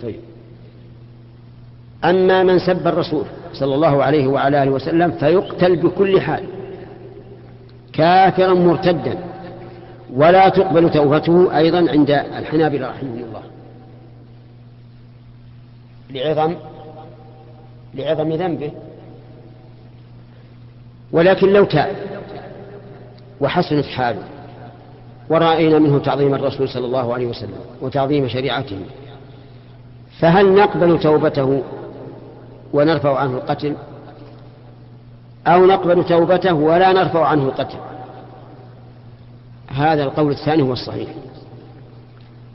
طيب. أما من سب الرسول صلى الله عليه وعلى آله وسلم فيقتل بكل حال كافرا مرتدا، ولا تقبل توبته أيضا عند الحنابلة رحمهم الله لعظم ذنبه. ولكن لو تاب وحسنت حاله ورأينا منه تعظيم الرسول صلى الله عليه وسلم وتعظيم شريعته، فهل نقبل توبته ونرفع عنه القتل، أو نقبل توبته ولا نرفع عنه القتل؟ هذا القول الثاني هو الصحيح،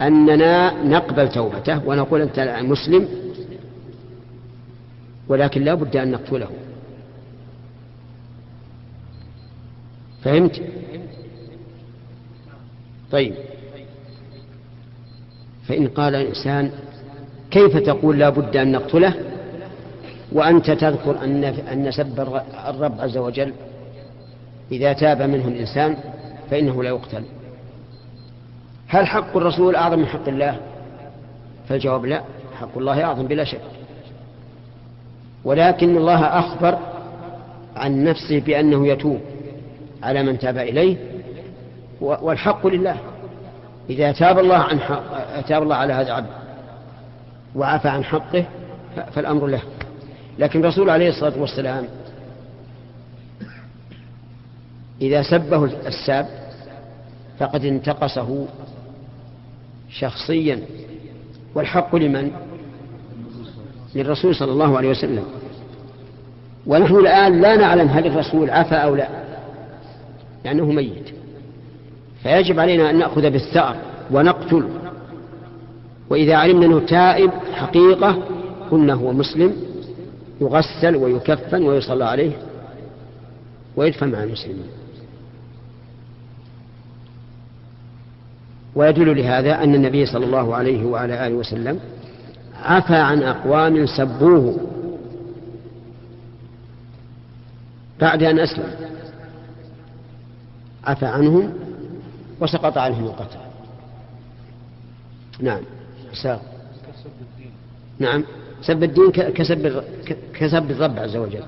أننا نقبل توبته ونقول أنت مسلم، ولكن لا بد أن نقتله. فهمت؟ طيب. فإن قال الإنسان كيف تقول لا بد أن نقتله وأنت تذكر أن سب الرب عز وجل إذا تاب منه الإنسان فإنه لا يقتل؟ هل حق الرسول أعظم من حق الله؟ فالجواب لا، حق الله أعظم بلا شك، ولكن الله أخبر عن نفسه بأنه يتوب على من تاب إليه، والحق لله. إذا تاب الله على هذا العبد وعفى عن حقه فالأمر له. لكن الرسول عليه الصلاة والسلام إذا سبه الساب فقد انتقصه شخصيا، والحق لمن؟ للرسول صلى الله عليه وسلم. ونحن الآن لا نعلم هل الرسول عفى أو لا، لأنه ميت، فيجب علينا أن نأخذ بالثأر ونقتل. وإذا علمنا أنه تائب حقيقة قلنا هو مسلم، يغسل ويكفن ويصلى عليه ويدفن مع المسلمين. ويدل لهذا أن النبي صلى الله عليه وعلى آله وسلم عفى عن أقوام سبوه بعد أن أسلم، عفى عنهم وسقط عنهم القتل. نعم. نعم، سب الدين كسب الرب عز وجل.